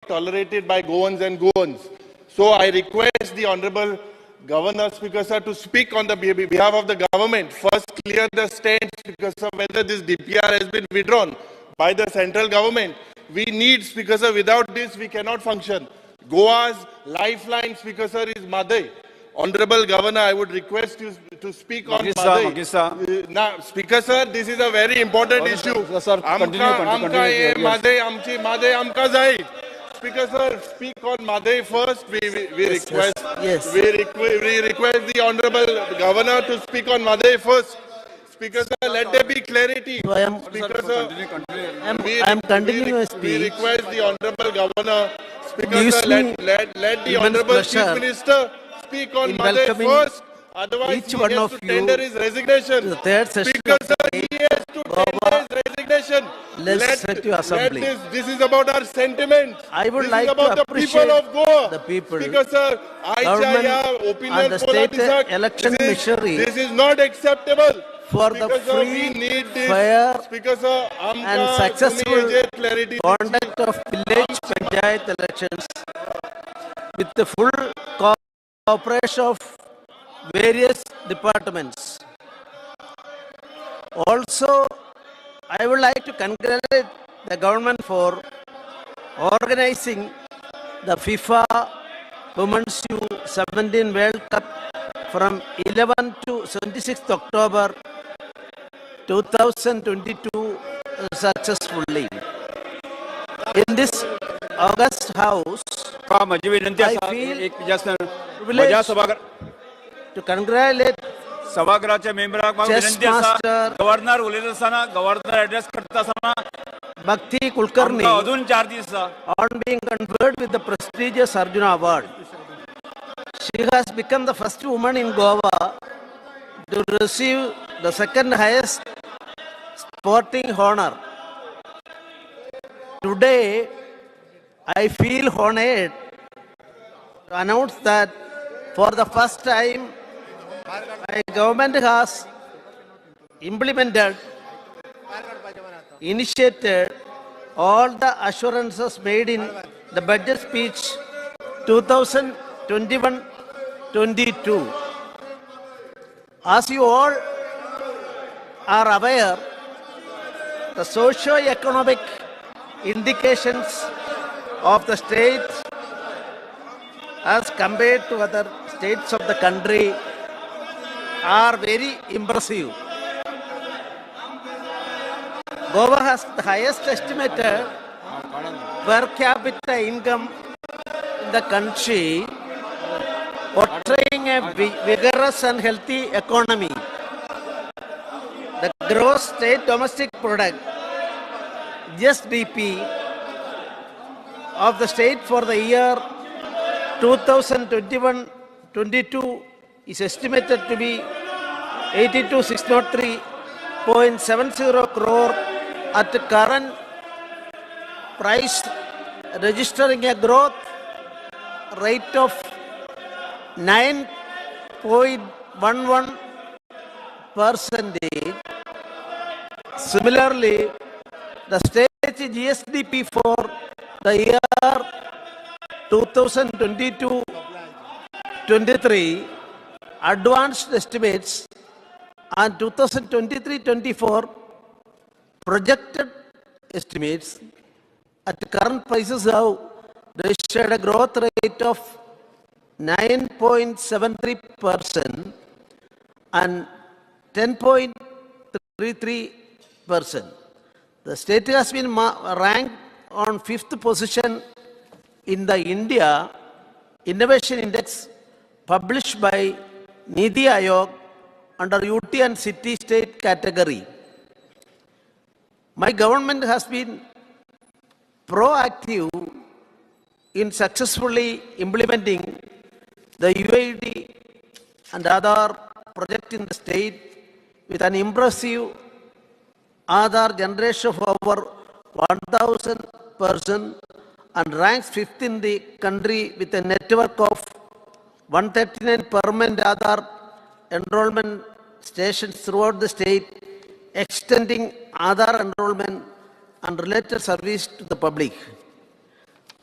tolerated by Goans and Goans. So I request the Honorable Governor, Speaker Sir, to speak on the behalf of the government. First, clear the stance, Speaker Sir, whether this DPR has been withdrawn by the central government. We need, Speaker Sir, without this we cannot function. Goa's lifeline, Speaker Sir, is Madai. Honorable Governor, I would request you to speak on Madai. Now, Speaker Sir, this is a very important issue. Amka Madai, amchi Madai, amka zai. Speaker Sir, speak on Madai first. We request. Yes. We request the Honorable Governor to speak on Madai first. Speaker Sir, let there be clarity. So Speaker Sir, I am continuing speech. We request the Honorable Governor, Speaker Sir, let the Honorable Chief Minister speak on Madai first. Otherwise, each one of you tender his resignation. The third session Speaker Sir, he has to tender his resignation. Legislative Assembly. This is about our sentiment. I would like to appreciate the people of Goa. The people. Speaker Sir, and the state election machinery. This is not acceptable. For the free, fair, and successful conduct of village panchayat elections with the full cooperation of various departments. Also, I would like to congratulate the government for organizing the FIFA Women's U17 World Cup from 11 to 26th October 2022 successfully. In this August House, I feel privileged to congratulate सभागृहाच्या मेंबराक विनंती आसा governor उलयता आसतना governor address करता आसतना Bhakti Kulkarni अजून 4 दीस on being conferred with the prestigious Arjuna Award. She has become the first woman in Goa to receive the second highest sporting honor. Today, I feel honored to announce that for the first time, my government has implemented, initiated all the assurances made in the budget speech 2021-22. As you all are aware, the socio-economic indications of the state as compared to other states of the country are very impressive. Goa has the highest estimated per capita income in the country, portraying a vigorous and healthy economy. The gross state domestic product, GSDP, of the state for the year 2021-22 is estimated to be 82,603.70 crore at the current price, registering a growth rate of 9.11%. Similarly, the state GSDP for the year 2022-23 advanced estimates and 2023-24 projected estimates at the current prices have registered a growth rate of 9.73% and 10.33%. The state has been ranked on 5th position in the India Innovation Index published by Niti Aayog under UT and City State category. My government has been proactive in successfully implementing the UID and other projects in the state with an impressive Aadhaar generation of over 1,000% and ranks 5th in the country with a network of 139 permanent Aadhaar enrollment stations throughout the state, extending Aadhaar enrollment and related service to the public.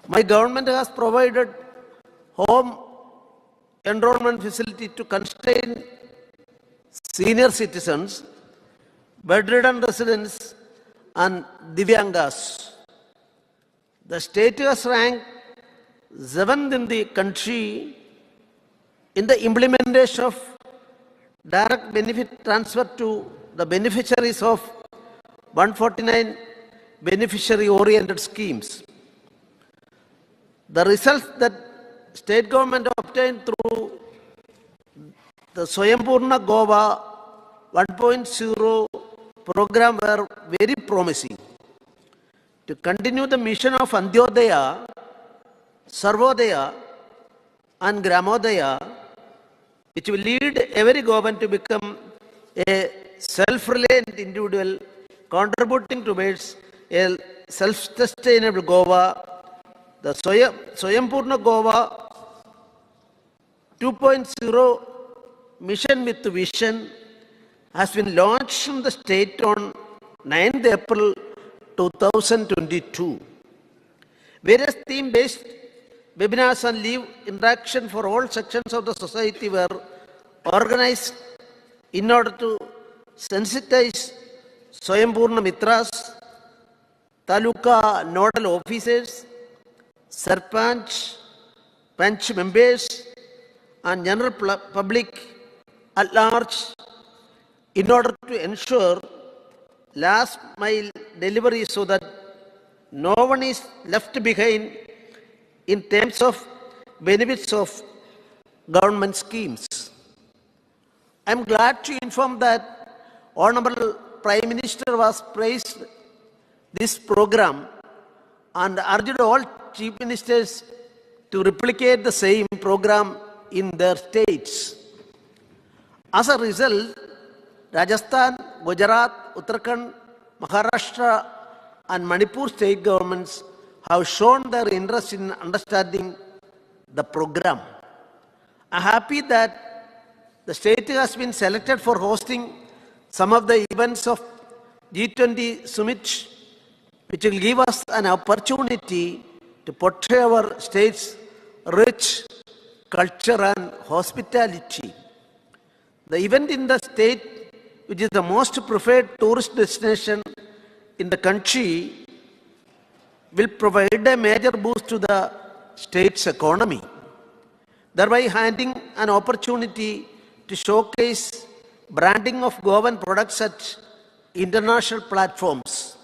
My government has provided home enrollment facility to constrain senior citizens, bedridden residents, and Divyangas. The state has ranked 7th in the country in the implementation of direct benefit transfer to the beneficiaries of 149 beneficiary-oriented schemes. The results that state government obtained through the Swayambhurna Goa 1.0 program were very promising. To continue the mission of Antyodaya, Sarvodaya, and Gramodaya, which will lead every government to become a self-reliant individual contributing towards a self-sustainable Goa, the Swayambhurna Goa 2.0 mission with vision has been launched in the state on 9th April 2022. Various theme-based webinars and live interaction for all sections of the society were organized in order to sensitize Swayambhurna Mitras, Taluka nodal officers, Sarpanch, Panch members, and general public at large in order to ensure last mile delivery so that no one is left behind in terms of benefits of government schemes. I am glad to inform that Honorable Prime Minister was praised this program and urged all Chief Ministers to replicate the same program in their states. As a result, Rajasthan, Gujarat, Uttarakhand, Maharashtra, and Manipur state governments have shown their interest in understanding the program. I am happy that the state has been selected for hosting some of the events of G20 summit, which will give us an opportunity to portray our state's rich culture and hospitality. The event in the state, which is the most preferred tourist destination in the country, will provide a major boost to the state's economy, thereby handing an opportunity to showcase branding of Goan products at international platforms.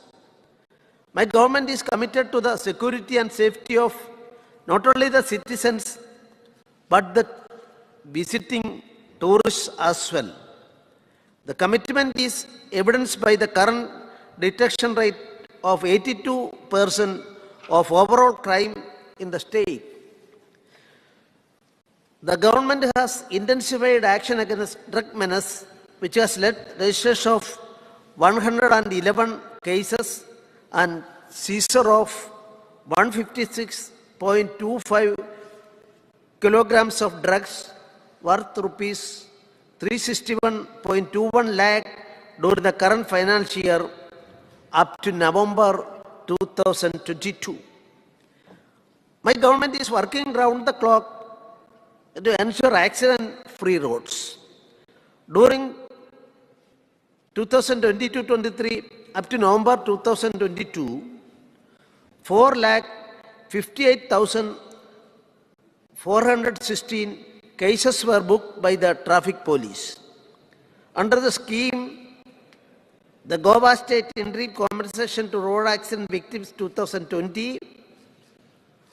My government is committed to the security and safety of not only the citizens but the visiting tourists as well. The commitment is evidenced by the current detection rate of 82% of overall crime in the state. The government has intensified action against drug menace, which has led registration of 111 cases and seizure of 156.25 kilograms of drugs worth rupees 361.21 lakh during the current financial year up to November 2022. My government is working round the clock to ensure accident-free roads. During 2022-23 up to November 2022, 4,58,416 cases were booked by the traffic police. Under the scheme, the Goa State Interim Compensation to Road Accident Victims 2020,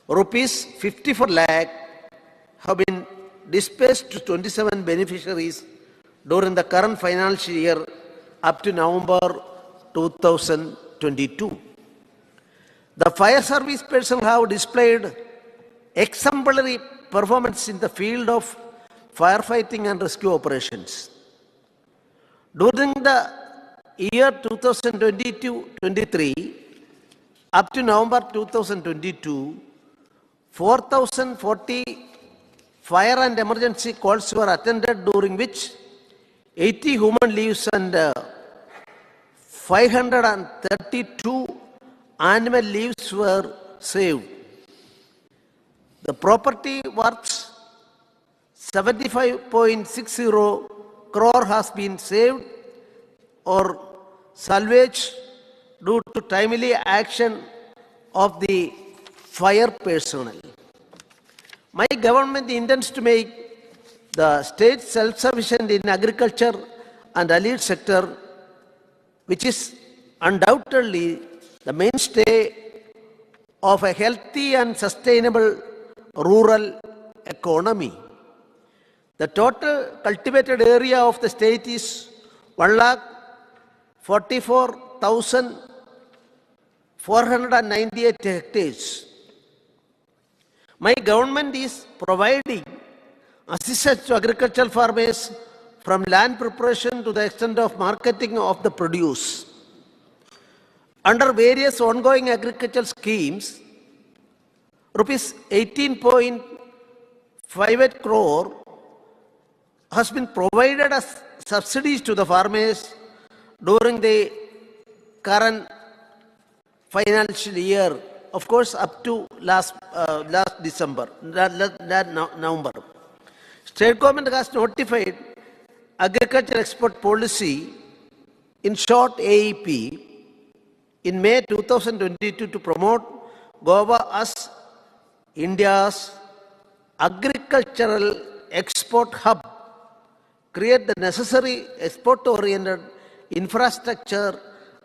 rupees 54 lakh have been dispersed to 27 beneficiaries during the current financial year up to November 2022. The fire service personnel have displayed exemplary performance in the field of firefighting and rescue operations. During the year 2022-23 up to November 2022, 4,040 fire and emergency calls were attended, during which 80 human lives and 532 animal lives were saved. The property worth 75.60 crore has been saved or salvaged due to timely action of the fire personnel. My government intends to make the state self-sufficient in agriculture and allied sector, which is undoubtedly the mainstay of a healthy and sustainable rural economy. The total cultivated area of the state is 1,44,498 hectares. My government is providing assistance to agricultural farmers from land preparation to the extent of marketing of the produce. Under various ongoing agricultural schemes, rupees 18.58 crore has been provided as subsidies to the farmers during the current financial year, of course, up to last November. State government has notified Agriculture Export Policy, in short AEP, in May 2022 to promote Goa as India's agricultural export hub, create the necessary export-oriented infrastructure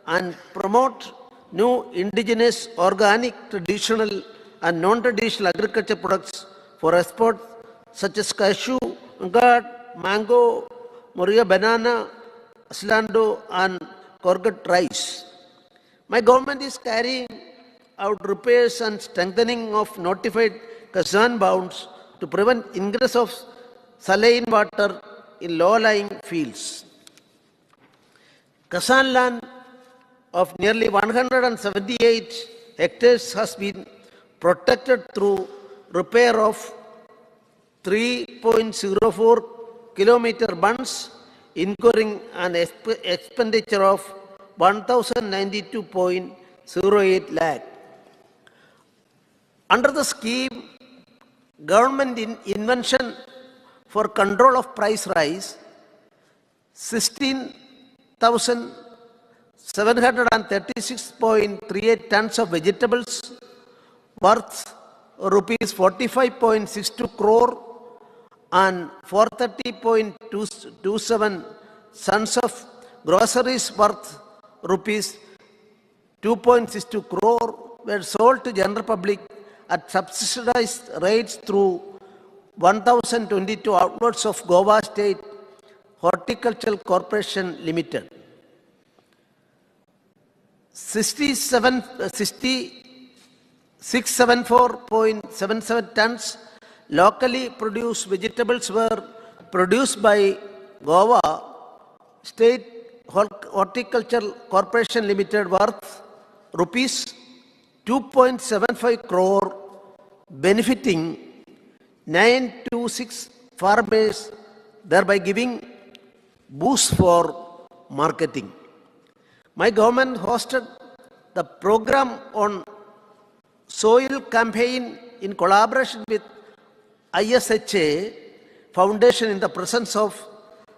and promote new indigenous, organic, traditional and non-traditional agriculture products for export such as cashew, gourd, mango, moringa banana, aslando and courgette rice. My government is carrying out repairs and strengthening of notified Kazan bounds to prevent ingress of saline water in low-lying fields. Kazan land of nearly 178 hectares has been protected through repair of 3.04 kilometer bunds, incurring an expenditure of 1,092.08 lakh. Under the scheme, government invention for control of price rise, 16,736.38 tons of vegetables worth rupees 45.62 crore and 430.27 tons of groceries worth rupees 2.62 crore were sold to general public at subsidized rates through 1,022 outlets of Goa State Horticultural Corporation Limited. 674.77 tons locally produced vegetables were produced by Goa State Horticultural Corporation Limited worth rupees 2.75 crore, benefiting 926 farmers, thereby giving boost for marketing. My government hosted the program on soil campaign in collaboration with ISHA Foundation in the presence of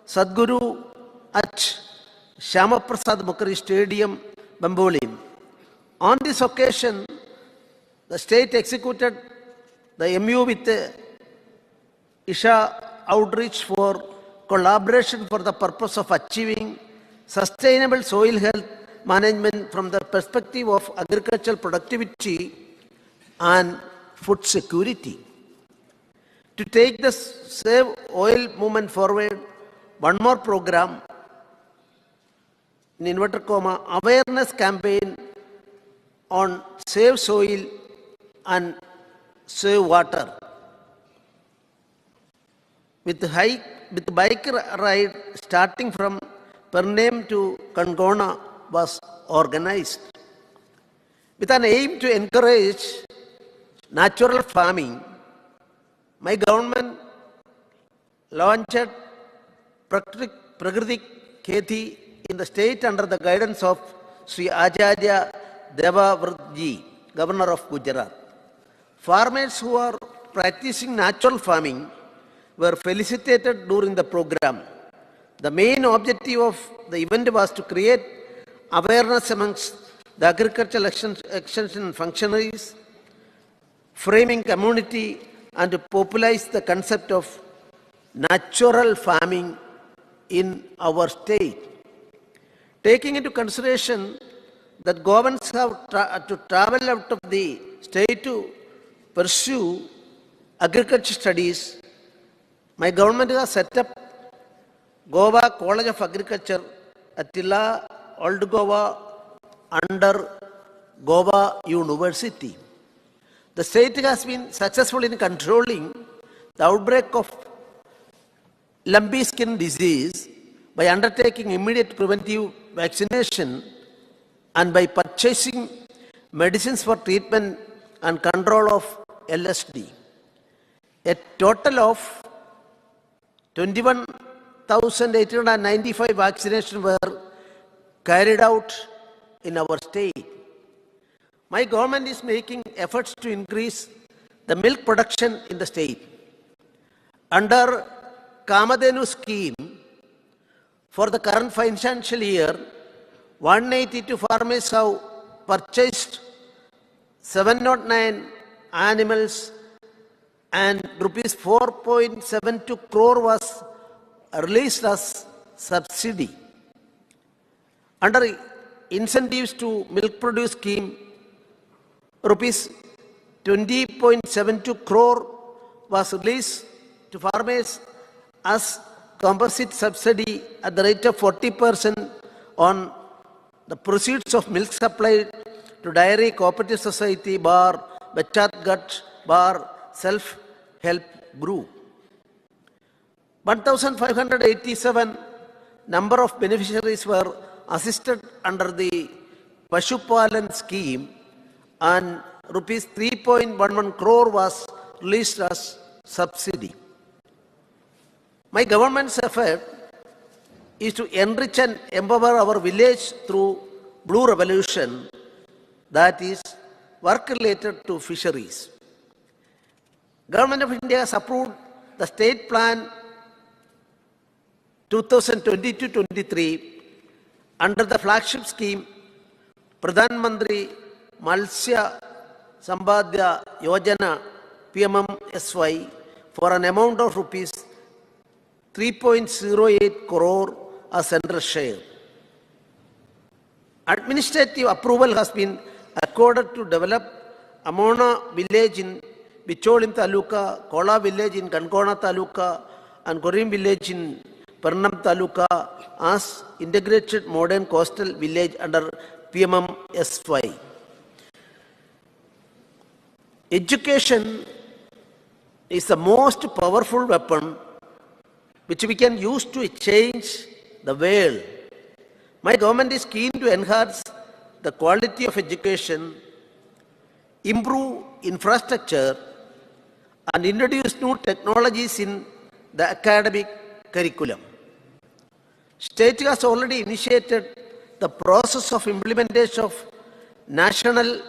Sadhguru at Shamaprasad Mukherjee Stadium, Bambolim. On this occasion, the state executed the MU with Isha Outreach for collaboration for the purpose of achieving sustainable soil health management from the perspective of agricultural productivity and food security. To take the Save Oil movement forward, one more program, in inverted comma, awareness campaign on Save Soil and Save Water. With bike ride starting from Pername to Kangona was organized. With an aim to encourage natural farming, my government launched Prakriti Kheti in the state under the guidance of Sri Acharya Devavratji, Governor of Gujarat. Farmers who are practicing natural farming were felicitated during the program. The main objective of the event was to create awareness amongst the agricultural extension functionaries, framing community, and to popularize the concept of natural farming in our state. Taking into consideration that governments have to travel out of the state to pursue agriculture studies, my government has set up Goa College of Agriculture at Tilla, Old Goa, under Goa University. The state has been successful in controlling the outbreak of lumpy skin disease by undertaking immediate preventive vaccination and by purchasing medicines for treatment and control of LSD. A total of 21,895 vaccinations were carried out in our state. My government is making efforts to increase the milk production in the state. Under Kamadhenu scheme, for the current financial year, 182 farmers have purchased 709 animals and rupees 4.72 crore was released as subsidy. Under incentives to milk produce scheme, rupees 20.72 crore was released to farmers as composite subsidy at the rate of 40% on the proceeds of milk supplied to dairy cooperative society bar Bachat Gut bar self-help group. 1,587 number of beneficiaries were assisted under the Pashupalan scheme and rupees 3.11 crore was released as subsidy. My government's effort is to enrich and empower our village through Blue Revolution, that is, work related to fisheries. Government of India has approved the State Plan 2022-23 under the flagship scheme Pradhan Mantri Matsya Sambadya Yojana PMMSY for an amount of rupees 3.08 crore as central share. Administrative approval has been accorded to develop Amona village in Bicholim Taluka, Kola village in Kankona Taluka, and Korim village in Parnam Taluka as integrated modern coastal village under PMMSY. Education is the most powerful weapon which we can use to change the world. My government is keen to enhance the quality of education, improve infrastructure, and introduce new technologies in the academic curriculum. State has already initiated the process of implementation of national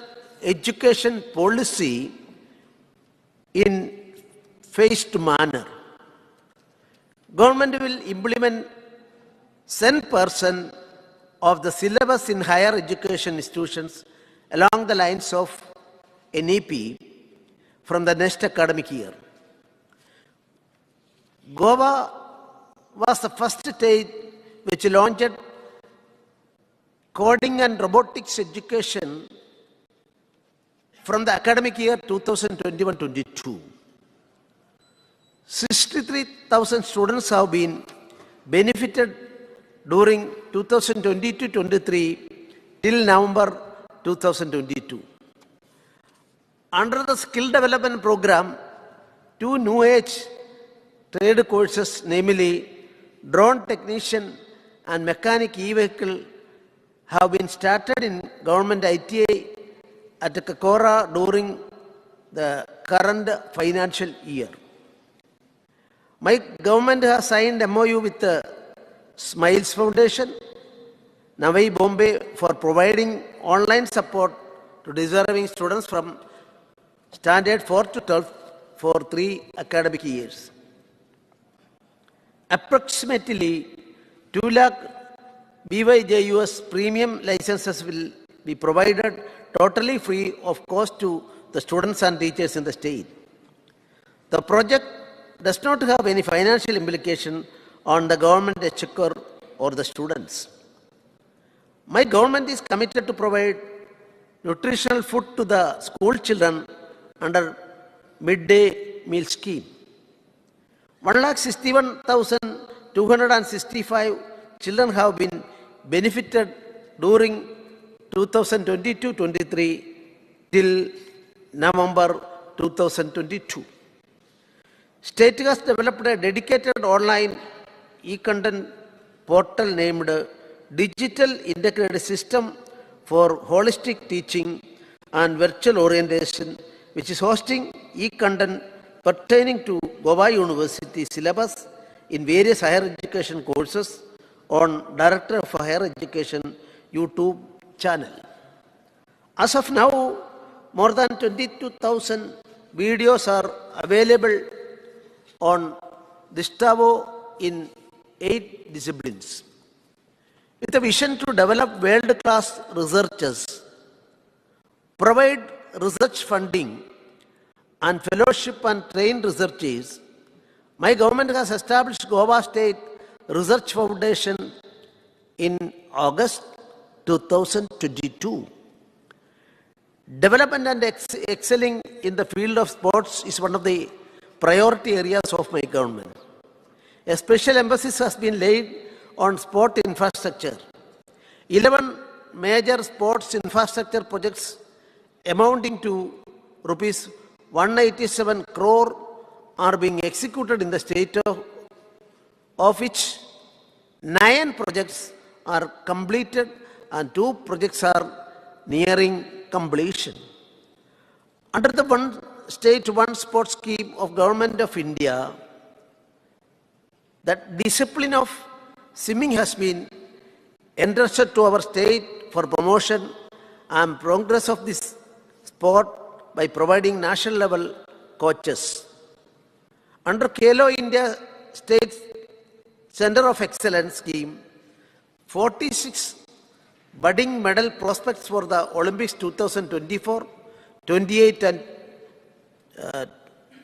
education policy in phased manner. Government will implement 10% of the syllabus in higher education institutions along the lines of NEP from the next academic year. Goa was the first state which launched coding and robotics education from the academic year 2021-22. 63,000 students have been benefited during 2022-23 till November 2022. Under the skill development program, 2 new age trade courses, namely drone technician and mechanic e-vehicle, have been started in government ITA at Kakora during the current financial year. My government has signed MOU with the Smiles Foundation, Navi Bombay, for providing online support to deserving students from Standard 4 to 12 for 3 academic years. Approximately 2 lakh BYJUS premium licenses will be provided totally free of cost to the students and teachers in the state. The project does not have any financial implication on the government exchequer or the students. My government is committed to provide nutritional food to the school children under midday meal scheme. 161,265 children have been benefited during 2022-23 till November 2022. State has developed a dedicated online e-content portal named Digital Integrated System for Holistic Teaching and Virtual Orientation, which is hosting e-content pertaining to Goa University syllabus in various higher education courses on Director of Higher Education YouTube channel. As of now, more than 22,000 videos are available on Distavo in 8 disciplines. With a vision to develop world-class researchers, provide research funding and fellowship and train researchers, my government has established Goa State Research Foundation in August 2022. Development and excelling in the field of sports is one of the priority areas of my government. A special emphasis has been laid on sport infrastructure. 11 major sports infrastructure projects amounting to rupees 187 crore are being executed in the state, of which 9 projects are completed and 2 projects are nearing completion. Under the One State, One Sport scheme of Government of India, that discipline of swimming has been entrusted to our state for promotion and progress of this sport by providing national level coaches. Under Khelo India State Center of Excellence scheme, 46 budding medal prospects for the Olympics 2024, 28 and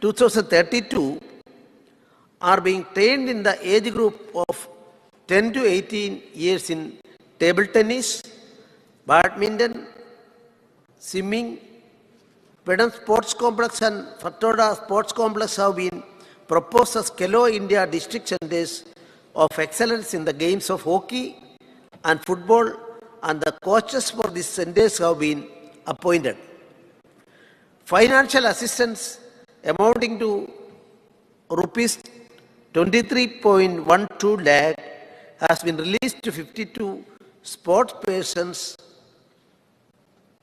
2032 are being trained in the age group of 10 to 18 years in table tennis, badminton, swimming. Pedant Sports Complex and Fatoda Sports Complex have been proposed as Khelo India District Centers of Excellence in the games of hockey and football, and the coaches for these centers have been appointed. Financial assistance amounting to rupees 23.12 lakh has been released to 52 sports persons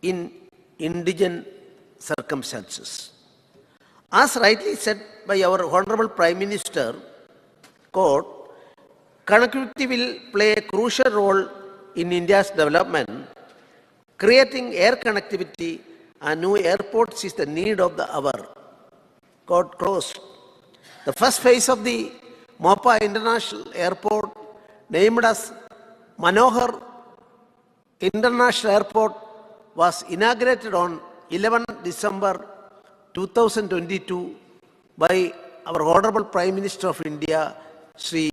in indigent circumstances. As rightly said by our Honorable Prime Minister, quote, connectivity will play a crucial role in India's development. Creating air connectivity and new airports is the need of the hour. Quote closed. The first phase of the Mopa International Airport, named as Manohar International Airport, was inaugurated on 11 December 2022 by our Honorable Prime Minister of India, Sri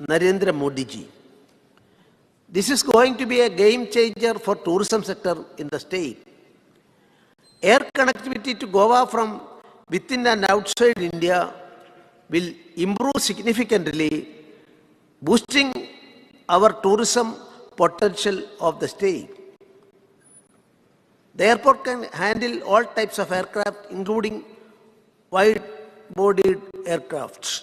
Narendra Modi ji. This is going to be a game changer for tourism sector in the state. Air connectivity to Goa from within and outside India will improve significantly, boosting our tourism potential of the state. The airport can handle all types of aircraft, including wide-bodied aircrafts.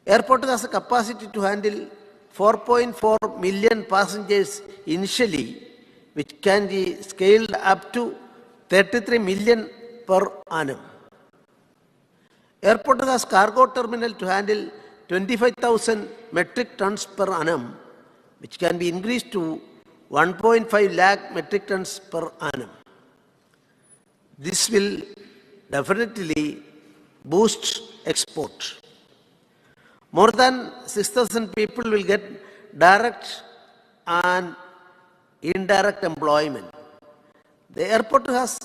Airport has a capacity to handle 4.4 million passengers initially, which can be scaled up to 33 million per annum. Airport has cargo terminal to handle 25,000 metric tons per annum, which can be increased to 1.5 lakh metric tons per annum. This will definitely boost export. More than 6,000 people will get direct and indirect employment. The airport has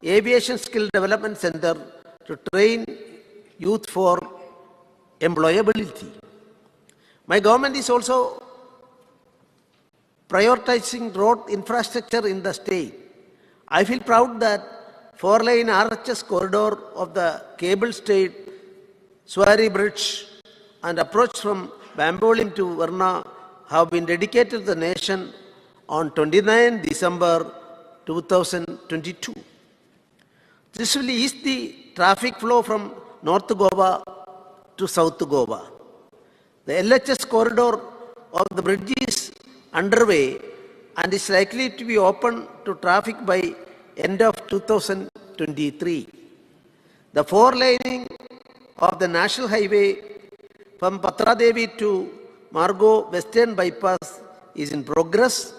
Aviation Skill Development Center to train youth for employability. My government is also prioritizing road infrastructure in the state. I feel proud that 4-lane RHS corridor of the cable stayed Swari Bridge and approach from Bambolim to Varna have been dedicated to the nation on 29 December 2022. This will ease the traffic flow from North Goa to South Goa. The LHS corridor of the bridge is underway and is likely to be open to traffic by end of 2023. The 4-laning of the National Highway from Patradevi to Margo Western Bypass is in progress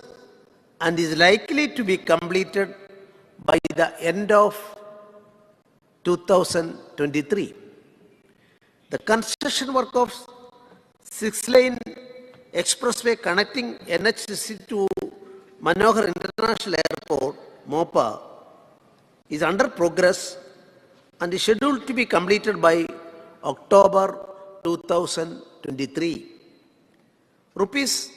and is likely to be completed by the end of 2023. The construction work of 6-lane expressway connecting NHC to Manohar International Airport, MOPA, is under progress and is scheduled to be completed by October 2023. Rupees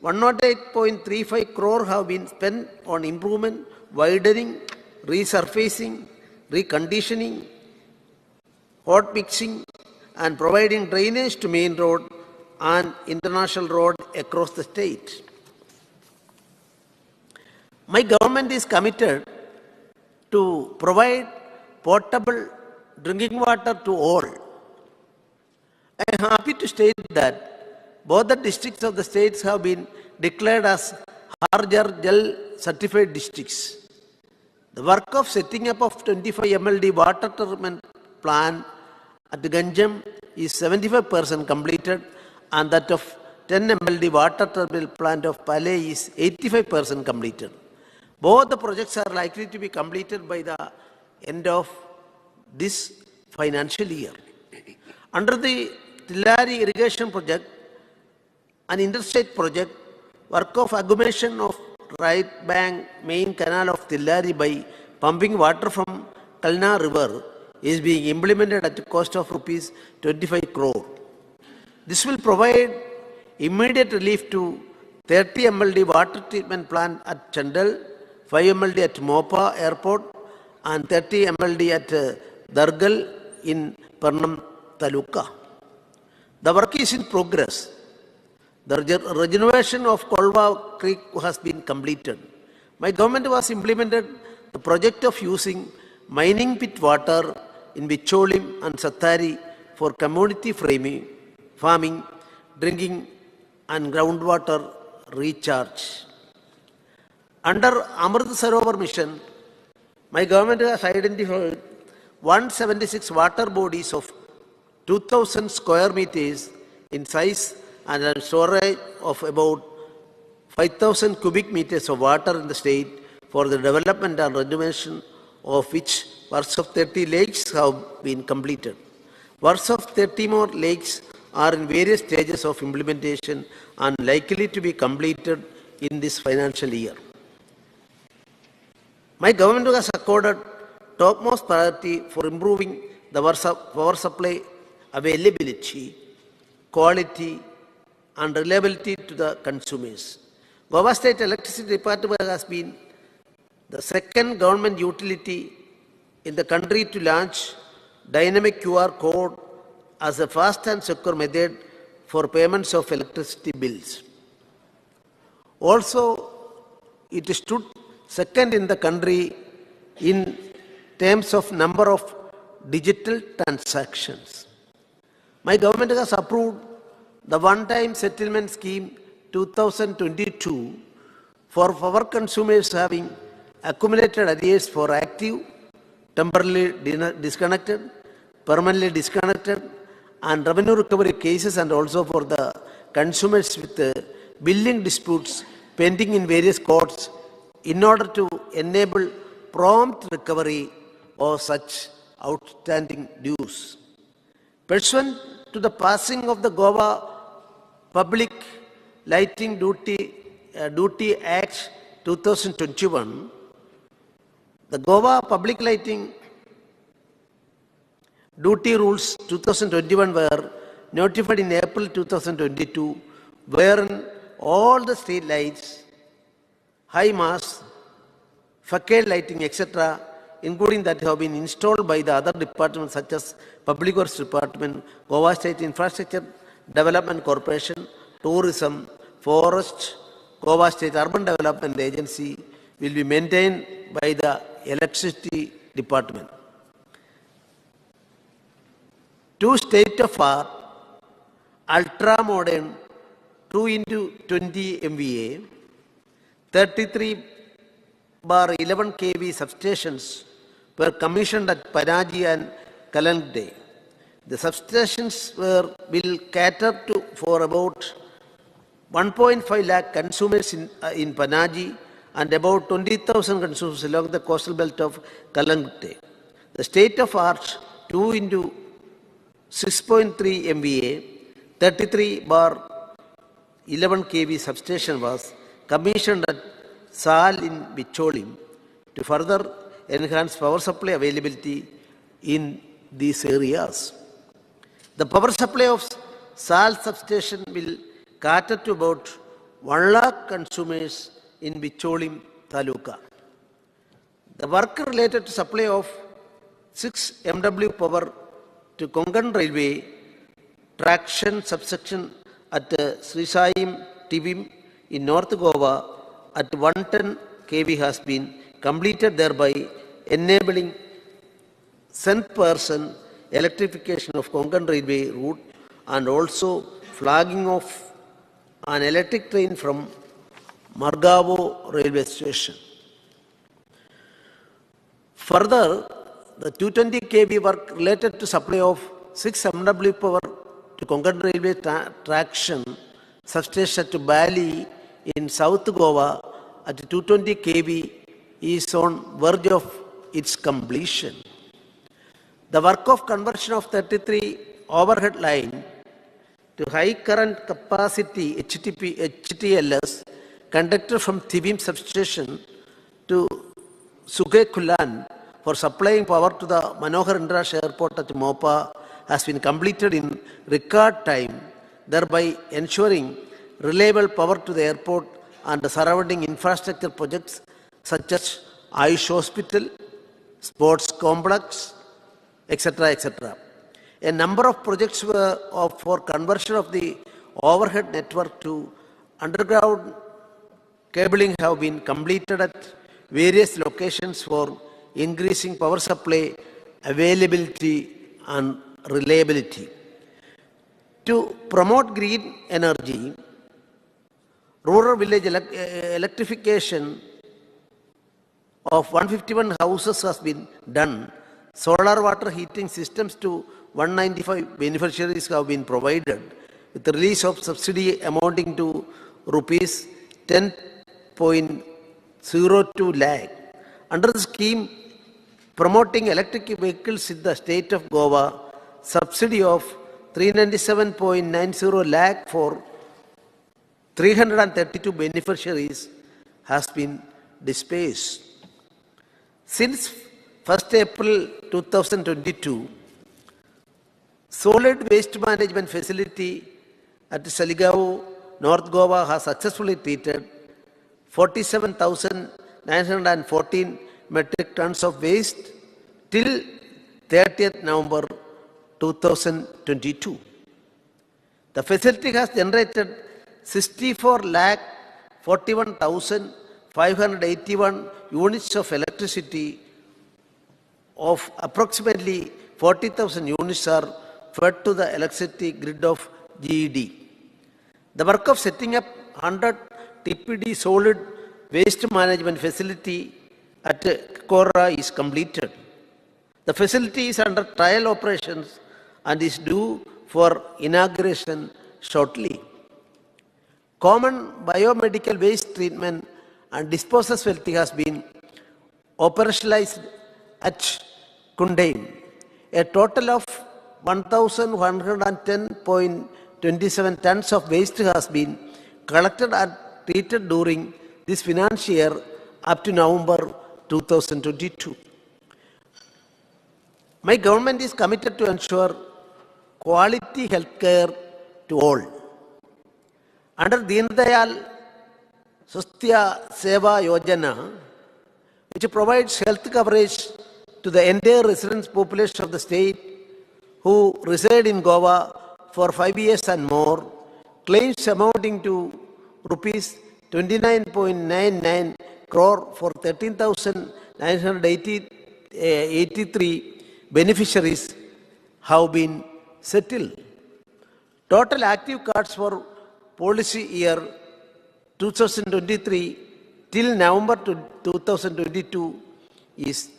108.35 crore have been spent on improvement, widening, resurfacing, reconditioning, hot mixing and providing drainage to main road and international road across the state. My government is committed to provide potable drinking water to all. I am happy to state that both the districts of the states have been declared as Har Ghar Jal certified districts. The work of setting up of 25 MLD water treatment plant at Ganjam is 75% completed and that of 10 MLD water treatment plant of Palay is 85% completed. Both the projects are likely to be completed by the end of this financial year. Under the Tillari irrigation project, an interstate project, work of augmentation of right bank main canal of Tillari by pumping water from Kalna river is being implemented at a cost of rupees 25 crore. This will provide immediate relief to 30 MLD water treatment plant at Chandal, 5 MLD at Mopa Airport and 30 MLD at Dargal in Parnam Taluka. The work is in progress. The regeneration of Kolva Creek has been completed. My government has implemented the project of using mining pit water in Vicholim and Sattari for community farming, drinking and groundwater recharge. Under Amrit Sarovar mission, my government has identified 176 water bodies of 2,000 square meters in size and a storage of about 5,000 cubic meters of water in the state for the development and renovation of which works of 30 lakes have been completed. Works of 30 more lakes are in various stages of implementation and likely to be completed in this financial year. My government has accorded topmost priority for improving the power supply availability, quality and reliability to the consumers. Goa State Electricity Department has been the second government utility in the country to launch dynamic QR code as a fast and secure method for payments of electricity bills. Also, it stood second in the country in terms of number of digital transactions. My government has approved the one-time settlement scheme 2022 for power consumers having accumulated arrears for active, temporarily disconnected, permanently disconnected and revenue recovery cases and also for the consumers with billing disputes pending in various courts in order to enable prompt recovery of such outstanding dues. Pursuant to the passing of the Goa Public Lighting Duty Act 2021, the Goa Public Lighting Duty Rules 2021 were notified in April 2022, wherein all the street lights, high mast, facade lighting, etc., including that have been installed by the other departments such as Public Works Department, Goa State Infrastructure Development Corporation, Tourism, Forest, Goa State Urban Development Agency, will be maintained by the Electricity Department. Two state-of-art, ultra-modern 2x20 MVA, 33/11 kV substations were commissioned at Panaji and Kalangde. The substations will cater for about 1.5 lakh consumers in Panaji and about 20,000 consumers along the coastal belt of Kalangde. The state-of-art 2x6.3 MVA, 33/11 kV substation was commissioned at Sal in Bicholim to further enhance power supply availability in these areas. The power supply of Sal substation will cater to about 1 lakh consumers in Bicholim Taluka. The work related to supply of 6 MW power to Konkan Railway traction subsection at Srisayim Tibim in North Goa at 110 kV has been completed, thereby enabling cent% electrification of Konkan Railway route and also flagging off an electric train from Margavo railway station. Further, the 220 kV work related to supply of 6 MW power to Konkan Railway traction substation to Bali in South Goa at 220 kV is on verge of its completion. The work of conversion of 33 overhead line to high current capacity HTLS conductor from Tibim substation to Sugekulan for supplying power to the Manohar International Airport at Mopa has been completed in record time, thereby ensuring reliable power to the airport and the surrounding infrastructure projects such as Ayush Hospital, Sports Complex, etc., etc. A number of projects for conversion of the overhead network to underground cabling have been completed at various locations for increasing power supply availability and reliability. To promote green energy, rural village electrification of 151 houses has been done. Solar water heating systems to 195 beneficiaries have been provided with the release of subsidy amounting to rupees 10.02 lakh. Under the scheme promoting electric vehicles in the state of Goa, subsidy of 397.90 lakh for 332 beneficiaries has been dispersed. Since 1st April 2022, solid waste management facility at Saligao, North Goa has successfully treated 47,914 metric tons of waste till 30th November 2022. The facility has generated 64,41,581 units of electricity. Of approximately 40,000 units are fed to the electricity grid of GED. The work of setting up 100 TPD solid waste management facility at Kora is completed. The facility is under trial operations and is due for inauguration shortly. Common biomedical waste treatment and disposal facility has been operationalized at Kundain. A total of 1,110.27 tons of waste has been collected and treated during this financial year up to November 2022. My government is committed to ensure quality healthcare to all. Under Deen Dayal Swasthya Seva Yojana, which provides health coverage to the entire residence population of the state who reside in Goa for 5 years and more, claims amounting to rupees 29.99 crore for 13,983 beneficiaries have been settled. Total active cards for policy year 2023 till November 2022 is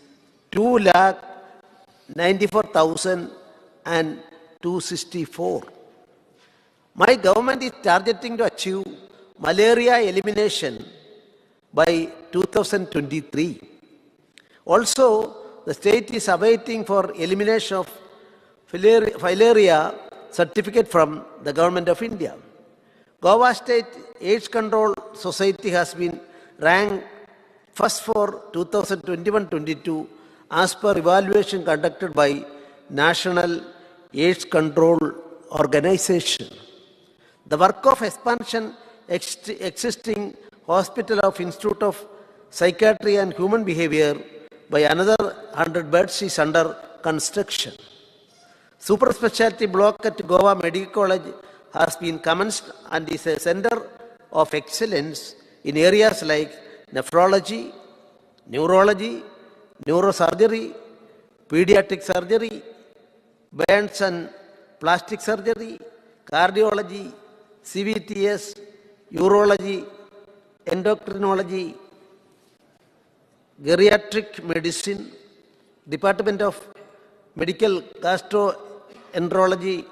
2,94,264. My government is targeting to achieve malaria elimination by 2023. Also, the state is awaiting for elimination of filaria certificate from the Government of India. Goa State AIDS Control Society has been ranked first for 2021-22 as per evaluation conducted by National AIDS Control Organization. The work of expansion existing Hospital of Institute of Psychiatry and Human Behavior by another 100 beds is under construction. Super specialty block at Goa Medical College has been commenced and is a center of excellence in areas like nephrology, neurology, neurosurgery, pediatric surgery, burns and plastic surgery, cardiology, CVTS, urology, endocrinology, geriatric medicine, Department of Medical Gastroenterology,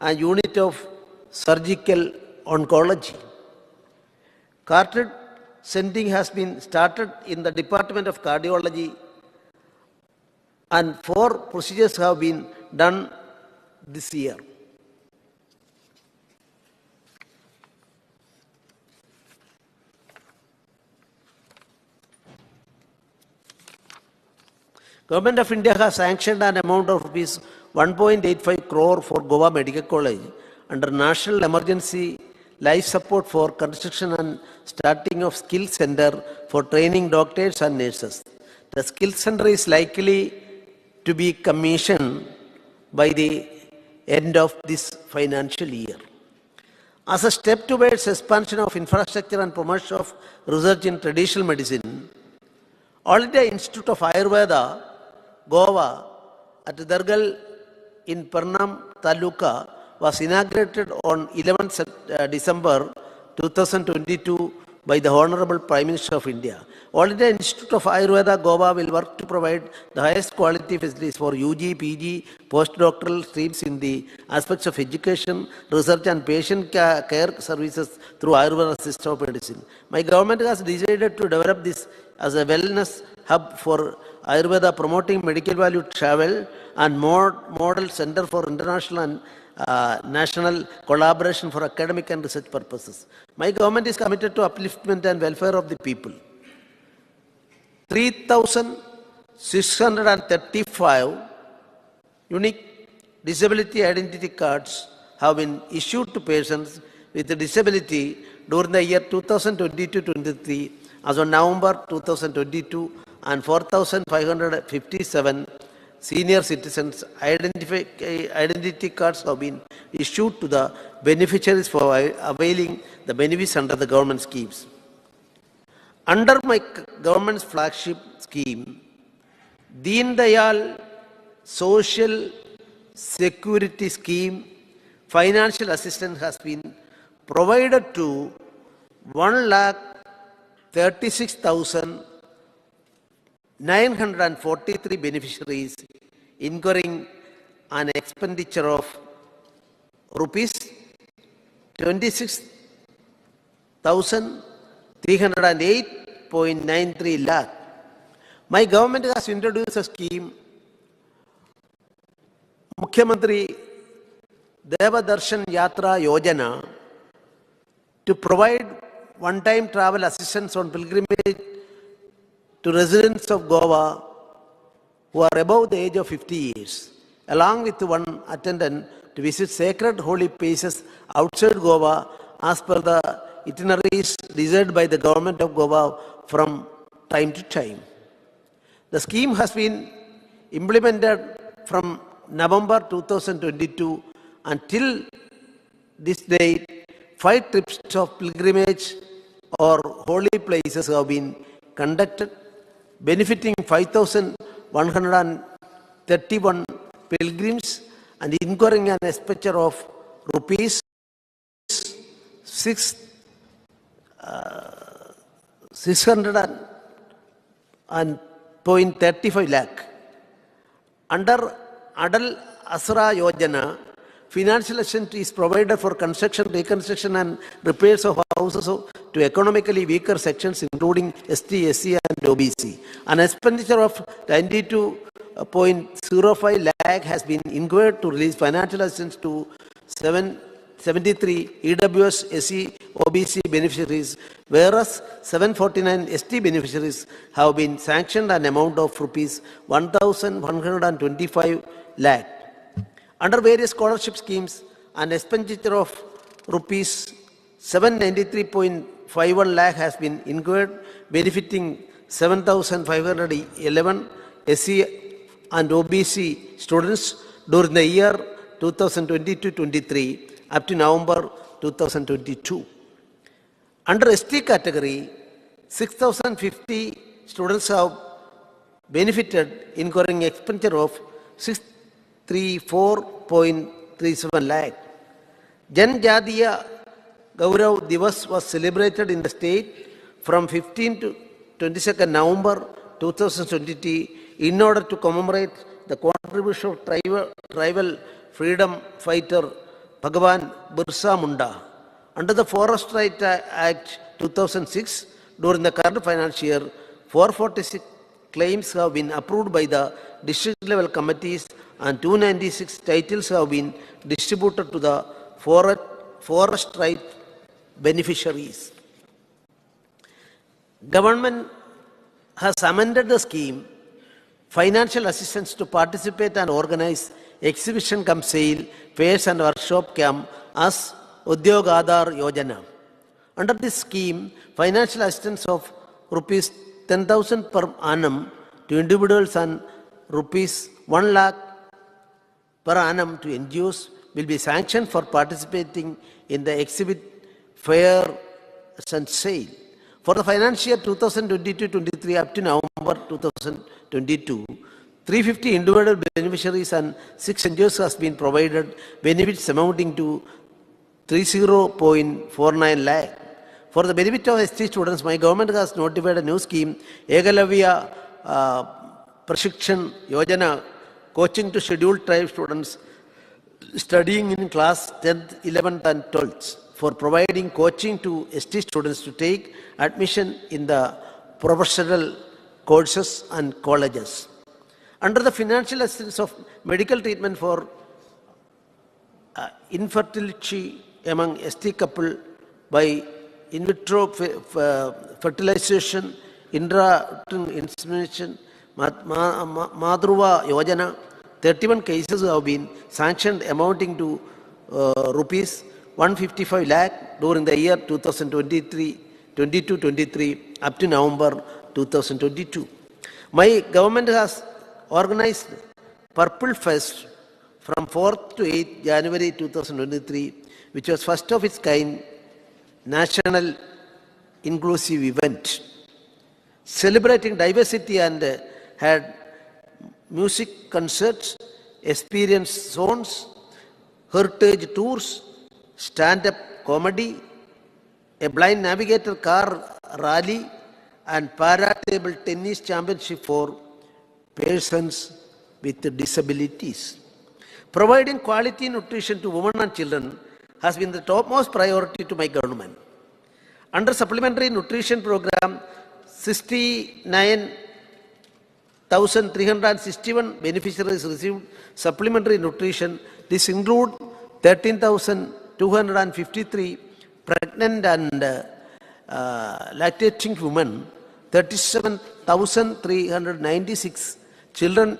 and Unit of Surgical Oncology. Cartridge sending has been started in the Department of Cardiology, and 4 procedures have been done this year. Government of India has sanctioned an amount of rupees 1.85 crore for Goa Medical College under National Emergency Life Support for construction and starting of skill center for training doctors and nurses. The skill center is likely to be commissioned by the end of this financial year. As a step towards expansion of infrastructure and promotion of research in traditional medicine, All India Institute of Ayurveda, Goa, at Dargal in Parnam Taluka was inaugurated on 11th December 2022 by the Honorable Prime Minister of India. All India Institute of Ayurveda, Goa will work to provide the highest quality facilities for UG, PG, postdoctoral streams in the aspects of education, research and patient care services through Ayurveda system of medicine. My government has decided to develop this as a wellness hub for Ayurveda, promoting medical value travel and model center for international and national collaboration for academic and research purposes. My government is committed to upliftment and welfare of the people. 3,635 unique disability identity cards have been issued to persons with a disability during the year 2022-23 as of November 2022, and 4,557 senior citizens identity cards have been issued to the beneficiaries for availing the benefits under the government schemes. Under my government's flagship scheme, Deen Dayal Social Security Scheme, financial assistance has been provided to 1,36,943 beneficiaries, incurring an expenditure of rupees 26,308.93 lakh. My government has introduced a scheme Mukhyamantri Devadarshan Yatra Yojana to provide one-time travel assistance on pilgrimage to residents of Goa who are above the age of 50 years, along with one attendant to visit sacred holy places outside Goa as per the itineraries designed by the government of Goa from time to time. The scheme has been implemented from November 2022 until this date. 5 trips of pilgrimage or holy places have been conducted, benefiting 5,131 pilgrims and incurring an expenditure of rupees 600.35 lakh. Under Adal Asra Yojana, financial assistance is provided for construction, reconstruction and repairs of houses to economically weaker sections including ST, SC and OBC. An expenditure of 92.05 lakh has been incurred to release financial assistance to 73 EWS, SC, OBC beneficiaries, whereas 749 ST beneficiaries have been sanctioned an amount of rupees 1,125 lakh. Under various scholarship schemes, an expenditure of rupees 793.51 lakh has been incurred, benefiting 7,511 SC and OBC students during the year 2022-23 up to November 2022. Under ST category, 6,050 students have benefited, incurring expenditure of 634.37 lakh. Jan Jatiya Gaurav Divas was celebrated in the state from 15 to 22nd November 2022 in order to commemorate the contribution of tribal freedom fighter Bhagwan Birsa Munda. Under the Forest Rights Act 2006, during the current financial year, 446 claims have been approved by the district level committees and 296 titles have been distributed to the forest right beneficiaries. Government has amended the scheme financial assistance to participate and organize exhibition cum sale, fairs and workshop camp as Udyog Aadhar Yojana. Under this scheme, financial assistance of rupees 10,000 per annum to individuals and rupees 1 lakh per annum to NGOs will be sanctioned for participating in the exhibit, fair and sale. For the financial year 2022-23 up to November 2022, 350 individual beneficiaries and 6 NGOs has been provided benefits amounting to 30.49 lakh. For the benefit of ST students, my government has notified a new scheme, Ekalavya Prashikshan Yojana, coaching to scheduled tribe students studying in class 10th, 11th and 12th for providing coaching to ST students to take admission in the professional courses and colleges. Under the financial assistance of medical treatment for infertility among ST couple by in vitro fertilization, intrauterine insemination, Madhruva Yojana, 31 cases have been sanctioned amounting to rupees 155 lakh during the year 2022-23 up to November 2022. My government has organized Purple Fest from 4th to 8th January 2023, which was first of its kind national inclusive event, celebrating diversity and had music concerts, experience zones, heritage tours, stand-up comedy, a blind navigator car rally, and para-table tennis championship for persons with disabilities. Providing quality nutrition to women and children has been the topmost priority to my government. Under supplementary nutrition program, 69 1,361 beneficiaries received supplementary nutrition. This includes 13,253 pregnant and lactating women, 37,396 children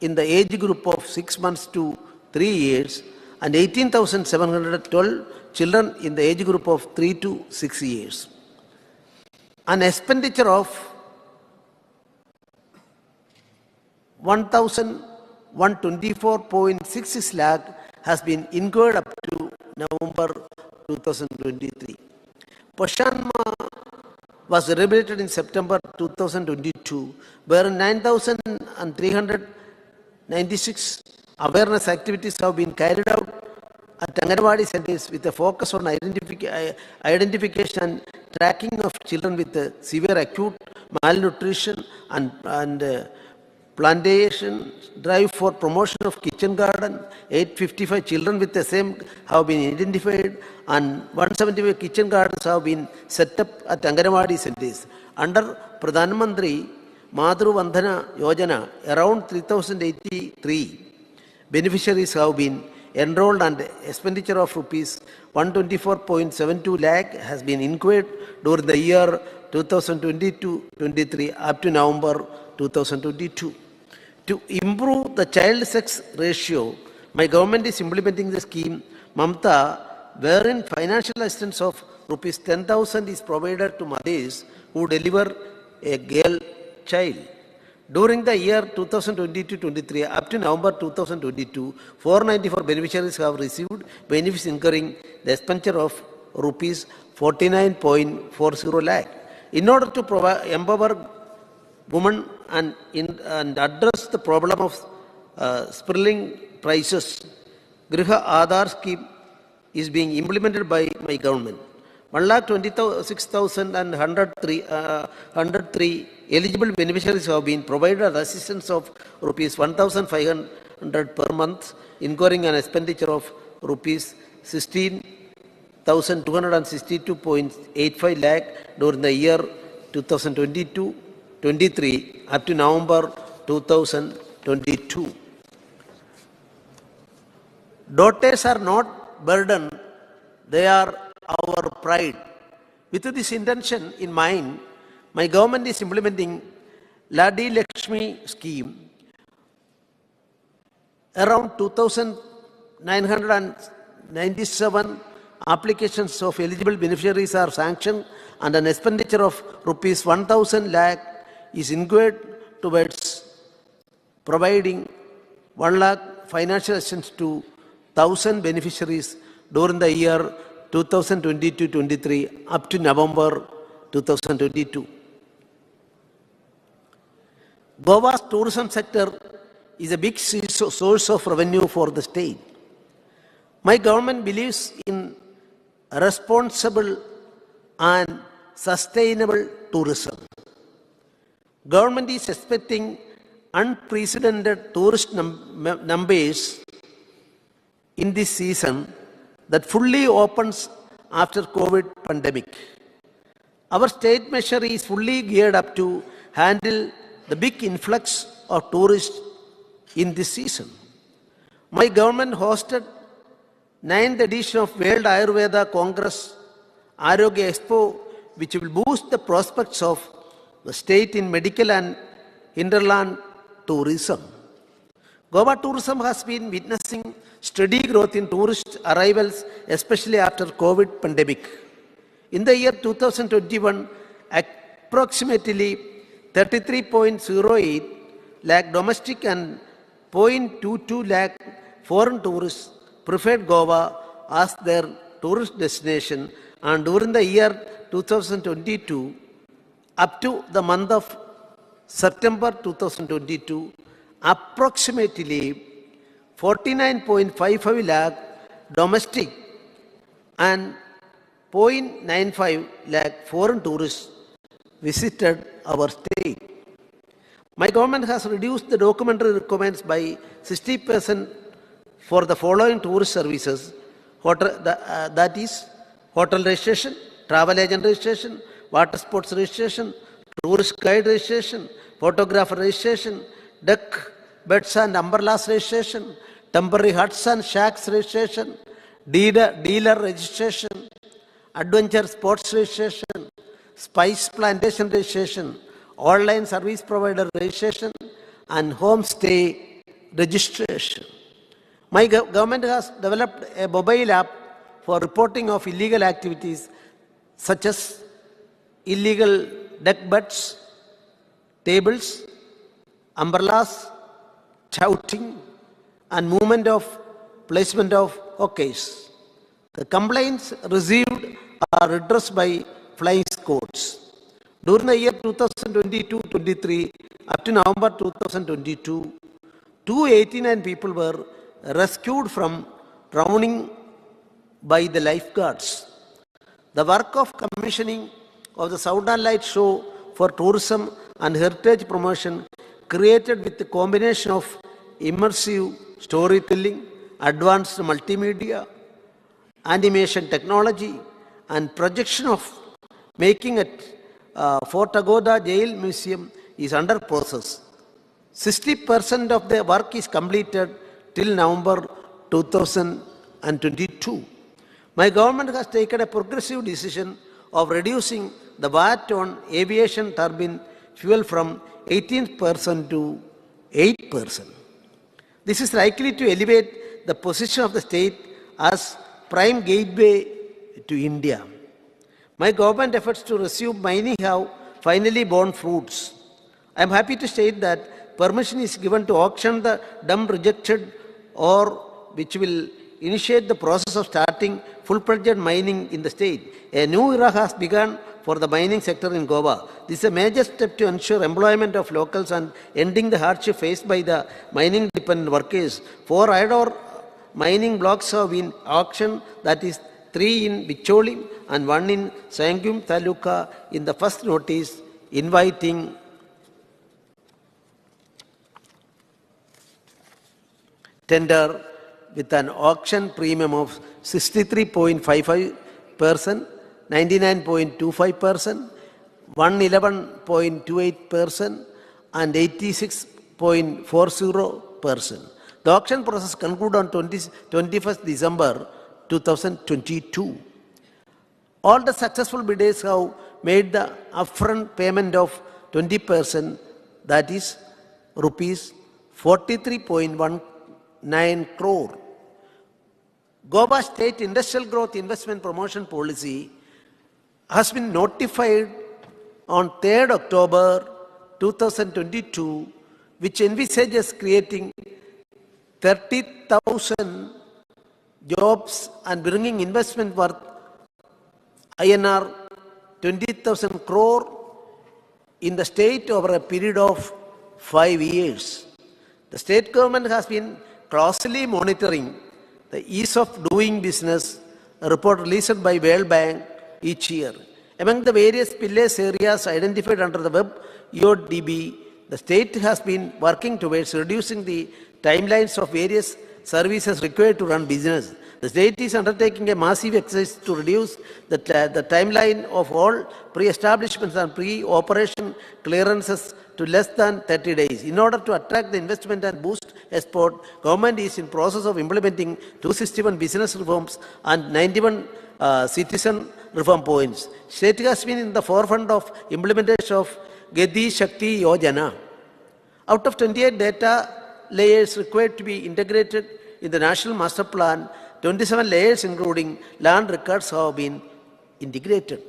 in the age group of 6 months to 3 years, and 18,712 children in the age group of 3 to 6 years. An expenditure of 1,124.66 lakh has been incurred up to November 2023. Poshanma was celebrated in September 2022, where 9,396 awareness activities have been carried out at Anganwadi centers with a focus on identification and tracking of children with severe acute malnutrition and plantation drive for promotion of kitchen garden. 855 children with the same have been identified, and 175 kitchen gardens have been set up at Anganwadi centers. Under Pradhan Mantri Madru Vandhana Yojana, around 3,083 beneficiaries have been enrolled, and expenditure of rupees 124.72 lakh has been incurred during the year 2022-23 up to November 2022. To improve the child sex ratio, my government is implementing the scheme Mamta, wherein financial assistance of rupees 10,000 is provided to mothers who deliver a girl child. During the year 2022-23 up to November 2022, 494 beneficiaries have received benefits incurring the expenditure of rupees 49.40 lakh. In order to empower women and address the problem of spiraling prices, Griha Aadhar scheme is being implemented by my government. 1,26,103 eligible beneficiaries have been provided assistance of rupees 1,500 per month, incurring an expenditure of rupees 16,262.85 lakh during the year 2022-23 up to November 2022. Daughters are not burden, they are our pride. With this intention in mind, my government is implementing Ladi Lakshmi scheme. Around 2,997 applications of eligible beneficiaries are sanctioned, and an expenditure of rupees 1,000 lakh is incurred towards providing 1 lakh financial assistance to 1,000 beneficiaries during the year 2022-23 up to November 2022. Goa's tourism sector is a big source of revenue for the state. My government believes in responsible and sustainable tourism. Government is expecting unprecedented tourist numbers in this season that fully opens after COVID pandemic. Our state measure is fully geared up to handle the big influx of tourists in this season. My government hosted 9th edition of World Ayurveda Congress Arogya Expo, which will boost the prospects of the state in medical and hinterland tourism. Goa tourism has been witnessing steady growth in tourist arrivals, especially after COVID pandemic. In the year 2021, approximately 33.08 lakh domestic and 0.22 lakh foreign tourists preferred Goa as their tourist destination, and during the year 2022, up to the month of September 2022, approximately 49.55 lakh domestic and 0.95 lakh foreign tourists visited our state. My government has reduced the documentary requirements by 60% for the following tourist services, that is hotel registration, travel agent registration, water sports registration, tourist guide registration, photographer registration, duck beds and umbrellas registration, temporary huts and shacks registration, dealer registration, adventure sports registration, spice plantation registration, online service provider registration, and homestay registration. My government has developed a mobile app for reporting of illegal activities such as illegal deck beds, tables, umbrellas, touting, and movement of placement of hockeys. The complaints received are addressed by flying squads. During the year 2022-23 up to November 2022, 289 people were rescued from drowning by the lifeguards. The work of commissioning of the Southern Light Show for tourism and heritage promotion, created with the combination of immersive storytelling, advanced multimedia, animation technology, and projection of making at Fort Agoda Jail Museum is under process. 60% of the work is completed till November 2022. My government has taken a progressive decision of reducing the VAT on aviation turbine fuel from 18% to 8%. This is likely to elevate the position of the state as prime gateway to India. My government efforts to resume mining have finally borne fruits. I am happy to state that permission is given to auction the dump rejected ore, which will initiate the process of starting full-fledged mining in the state. A new era has begun for the mining sector in Goa. This is a major step to ensure employment of locals and ending the hardship faced by the mining-dependent workers. 4 iron ore mining blocks have been auctioned, that is 3 in Bicholi and 1 in Sangum Taluka, in the first notice inviting tender with an auction premium of 63.55%, 99.25%, 111.28%, and 86.40%. The auction process concluded on 21st December 2022. All the successful bidders have made the upfront payment of 20%, that is rupees 43.19 crore. Goa State Industrial Growth Investment Promotion Policy has been notified on 3rd October 2022, which envisages creating 30,000 jobs and bringing investment worth INR 20,000 crore in the state over a period of 5 years. The state government has been closely monitoring the ease of doing business, a report released by World Bank each year. Among the various pillars areas identified under the web EODB, the state has been working towards reducing the timelines of various services required to run business. The state is undertaking a massive exercise to reduce the timeline of all pre-establishments and pre-operation clearances to less than 30 days. In order to attract the investment and boost export, government is in process of implementing 261 business reforms and 91 citizen reform points. State has been in the forefront of implementation of Gati Shakti Yojana. Out of 28 data layers required to be integrated in the National Master Plan, 27 layers including land records have been integrated.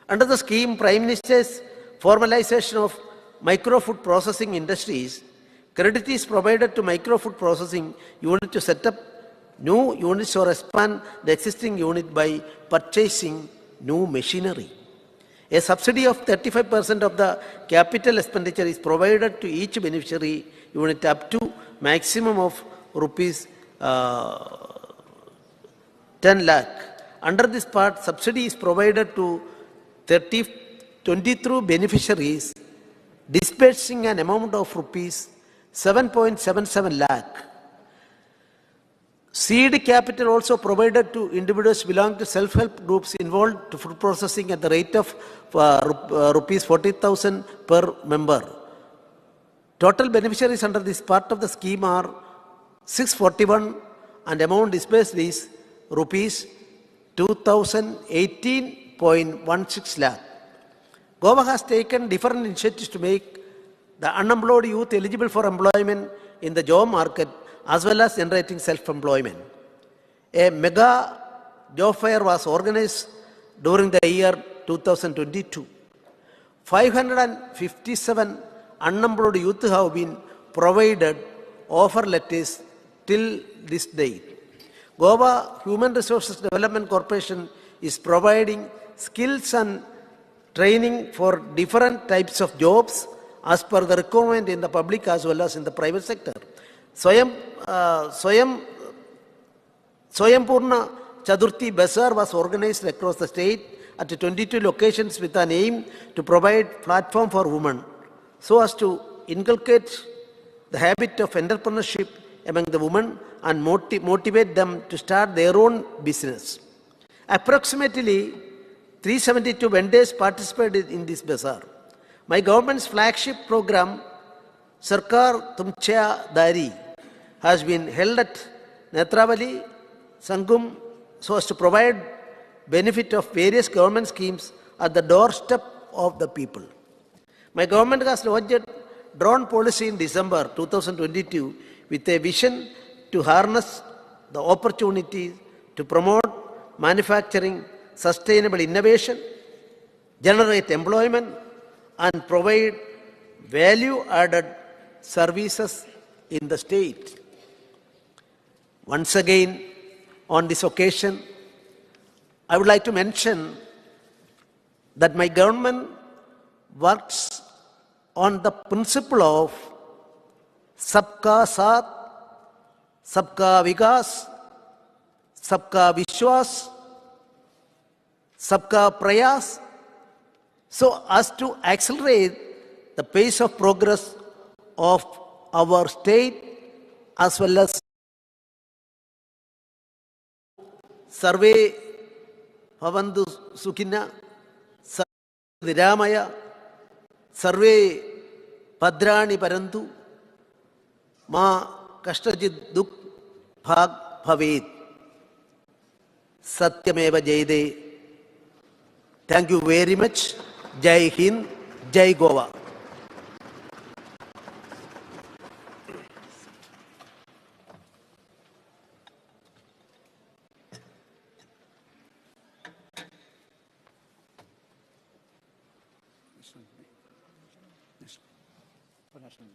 Under the scheme, Prime Minister's formalization of micro-food processing industries, credit is provided to micro-food processing unit to set up new units or expand the existing unit by purchasing new machinery. A subsidy of 35% of the capital expenditure is provided to each beneficiary unit up to maximum of rupees 10 lakh. Under this part, subsidy is provided to 23 beneficiaries, disbursing an amount of rupees 7.77 lakh. Seed capital also provided to individuals belonging to self-help groups involved to food processing at the rate of rupees 40,000 per member. Total beneficiaries under this part of the scheme are 641 and amount disbursed is rupees 2018.16 lakh. Goa has taken different initiatives to make the unemployed youth eligible for employment in the job market as well as generating self-employment. A mega job fair was organized during the year 2022. 557 unemployed youth have been provided offer letters till this date. Goa Human Resources Development Corporation is providing skills and training for different types of jobs as per the requirement in the public as well as in the private sector. Swayambhurna Chaturthi Bazaar was organized across the state at 22 locations with an aim to provide platform for women so as to inculcate the habit of entrepreneurship among the women and motivate them to start their own business. Approximately 372 vendors participated in this bazaar. My government's flagship program, Sarkar Tumchya Dari, has been held at Netravali, Sangum, so as to provide benefit of various government schemes at the doorstep of the people. My government has launched drone policy in December 2022 with a vision to harness the opportunities to promote manufacturing, sustainable innovation, generate employment, and provide value-added services in the state. Once again, on this occasion, I would like to mention that my government works on the principle of Sabka Saath, Sabka Vikas, Sabka Vishwas, Sabka Prayas, so as to accelerate the pace of progress of our state as well as Sarve Bhavantu Sukhina, Sarve Niramaya, Sarve Bhadrani Parantu, Ma Kashtajit Duk Bhag Bhavet, Satyameva Jayade. Thank you very much. Jai Hind, Jai Goa. National.